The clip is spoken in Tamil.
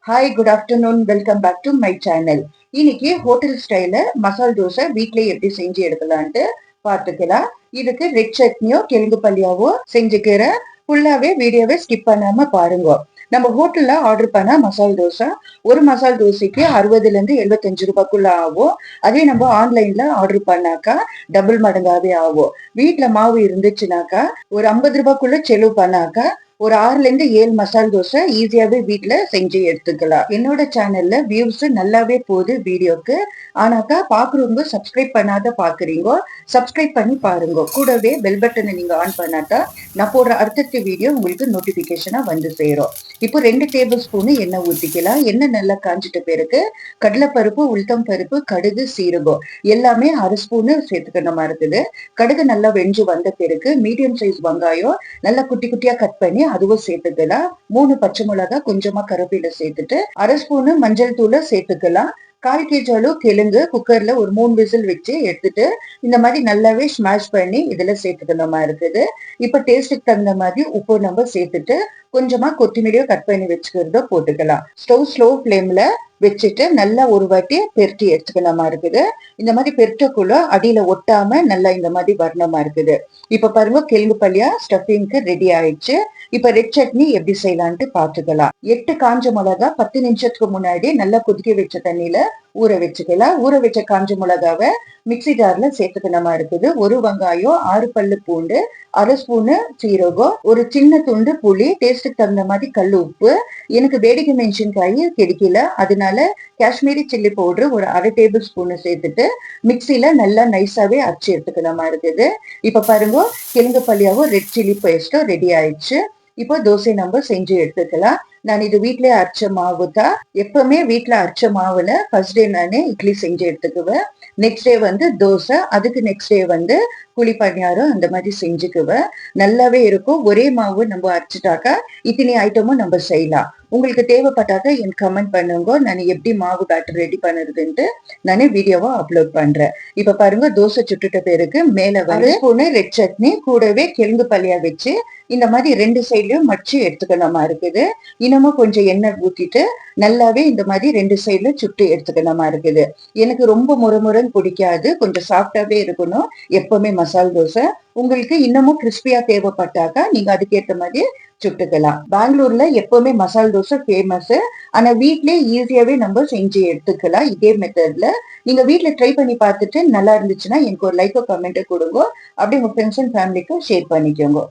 Hi, good afternoon. Welcome back to my channel. இன்னைக்கு ஹோட்டல் ஸ்டைல மசால் தோசை வீட்லயே எப்படி செஞ்சு எடுக்கலான்ட்டு பார்த்துக்கலாம். இதுக்கு ரெட் சட்னியோ கிழங்கு பள்ளியாவோ செஞ்சுக்கிறேன். ஃபுல்லாவே வீடியோவை ஸ்கிப் பண்ணாம பாருங்க. நம்ம ஹோட்டல்ல ஆர்டர் பண்ண மசால் தோசை ஒரு மசால் தோசைக்கு 60ல இருந்து 75 ரூபாய்க்குள்ள ஆகும். அதே நம்ம ஆன்லைன்ல ஆர்டர் பண்ணாக்கா டபுள் மடங்காவே ஆகும். வீட்டுல மாவு இருந்துச்சுனாக்கா ஒரு 50 ரூபாய்க்குள்ள செலவு பண்ணாக்கா ஒரு 6ல இருந்து 7 மசால் தோசை ஈஸியாவே வீட்டுல செஞ்சு எடுத்துக்கலாம். என்னோட சேனல்ல வியூஸ் நல்லாவே போகுது வீடியோக்கு. ஆனாக்கா பாக்குறவங்க சப்ஸ்கிரைப் பண்ணாத பாக்குறீங்க, சப்ஸ்கிரைப் பண்ணி பாருங்க. கூடவே பெல் பட்டனை நீங்க ஆன் பண்ணாக்கா நான் போடுற அடுத்த வீடியோ உங்களுக்கு நோட்டிபிகேஷனா வந்து சேரும். இப்போ 2 டேபிள் ஸ்பூன் எண்ணெய் ஊத்திக்கலாம். எண்ணெய் நல்லா காஞ்சிட்ட பிறகு கடலைப்பருப்பு, உளுத்தம் பருப்பு, கடுகு, சீரகம் எல்லாமே 1/2 ஸ்பூன் சேர்த்துக்கணுமா இருக்குது. கடுகு நல்லா வெஞ்சு வந்த பிறகு மீடியம் சைஸ் வெங்காயம் நல்லா குட்டி குட்டியா கட் பண்ணி அதுவும் சேர்த்துக்கலாம். 3 பச்சை மிளகாய், கொஞ்சமா கருவேப்பிலை சேர்த்துட்டு 1/2 ஸ்பூன் மஞ்சள் தூளை சேர்த்துக்கலாம். 1/4 kg அளவு கிழங்கு குக்கர்ல ஒரு 3 விசில் வச்சு எடுத்துட்டு இந்த மாதிரி நல்லாவே ஸ்மாஷ் பண்ணி இதுல சேர்த்துக்கணுமா இருக்குது. இப்ப டேஸ்டுக்கு தகுந்த மாதிரி உப்பு நம்ம சேர்த்துட்டு கொஞ்சமா கொத்தமல்லியோ கட் பண்ணி வச்சுக்கிறத போட்டுக்கலாம். ஸ்டவ் ஸ்லோ ஃபிளேம்ல வச்சுட்டு நல்லா ஒரு வாட்டி பெருட்டி எடுத்துக்கணுமா இருக்குது. இந்த மாதிரி பெருட்டக்குள்ள அடியில ஒட்டாம நல்லா இந்த மாதிரி வரணுமா இருக்குது. இப்ப பாருங்க, கிழங்கு பள்ளியா ஸ்டஃபிங்க்கு ரெடி ஆயிடுச்சு. இப்ப ரெட் சட்னி எப்படி செய்யலான்ட்டு பாத்துக்கலாம். 8 காஞ்ச மிளகா 10 நிமிஷத்துக்கு முன்னாடி நல்லா கொதிக்க வச்ச தண்ணியில ஊற வச்சுக்கலாம். ஊற வச்ச காஞ்ச மிளகாவை மிக்சி ஜார்ல சேர்த்துக்கணுமா இருக்குது. ஒரு வெங்காயம், 6 பல்லு பூண்டு, 1/2 ஸ்பூனு சீரகம், ஒரு சின்ன துண்டு புளி, டேஸ்டுக்கு தகுந்த மாதிரி கல் உப்பு. எனக்கு வேடிக்கை மென்ஷன்காய் கிடைக்கல, அதனால காஷ்மீரி சில்லி பவுடர் ஒரு 1/2 டேபிள் ஸ்பூன் சேர்த்துட்டு மிக்சில நல்லா நைஸாவே அரைச்சி எடுத்துக்கணுமா இருக்குது. இப்ப பாருங்க, கிழங்கு பள்ளியாவும் ரெட் சில்லி பேஸ்டும் ரெடி ஆயிடுச்சு. இப்போ தோசை நம்ம செஞ்சு எடுத்துக்கலாம். நான் இது வீட்லயே அரைச்ச மாவு தான். எப்பவுமே வீட்டுல அரைச்ச மாவுல ஃபர்ஸ்ட் டே நானே இட்லி செஞ்சு எடுத்துக்குவேன். நெக்ஸ்ட் டே வந்து தோசை, அதுக்கு நெக்ஸ்ட் டே வந்து குழி பணியாரம் அந்த மாதிரி செஞ்சுக்குவேன். நல்லாவே இருக்கும். ஒரே மாவு நம்ம அரைச்சிட்டாக்கா இத்தனை ஐட்டமும் நம்ம செய்யலாம். உங்களுக்கு தேவைப்பட்டாக்க என் கமெண்ட் பண்ணுங்க. நான் எப்படி மாவு பேட்டர் ரெடி பண்ணுறதுன்ட்டு நானே வீடியோவா அப்லோட் பண்றேன். இப்ப பாருங்க, தோசை சுட்டுட்ட பிறகு மேல 1 ஸ்பூனு ரெட் சட்னி கூடவே கிழங்கு பள்ளியா வச்சு இந்த மாதிரி 2 சைட்லயும் மடிச்சு எடுத்துக்கணுமா இருக்குது. இன்னமும் கொஞ்சம் எண்ணெய் ஊத்திட்டு நல்லாவே இந்த மாதிரி 2 சைட்ல சுட்டு எடுத்துக்கணுமா இருக்குது. எனக்கு ரொம்ப முறுமுறுன்னு பிடிக்காது, கொஞ்சம் சாஃப்டாவே இருக்கணும் எப்பவுமே மசால் தோசை. உங்களுக்கு இன்னமும் கிறிஸ்பியா தேவைப்பட்டாக்கா நீங்க அதுக்கேற்ற மாதிரி சுட்டுக்கலாம். பெங்களூர்ல எப்பவுமே மசால் தோசை ஃபேமஸ். ஆனா வீட்லயே ஈஸியாவே நம்ம செஞ்சு எடுத்துக்கலாம் இதே மெத்தட்ல. நீங்க வீட்ல ட்ரை பண்ணி பார்த்துட்டு நல்லா இருந்துச்சுன்னா எனக்கு ஒரு லைக்கோ கமெண்ட் கொடுங்க. அப்படியே உங்க ஃப்ரெண்ட்ஸ் அண்ட் ஃபேமிலிக்கு ஷேர் பண்ணிக்கோங்க.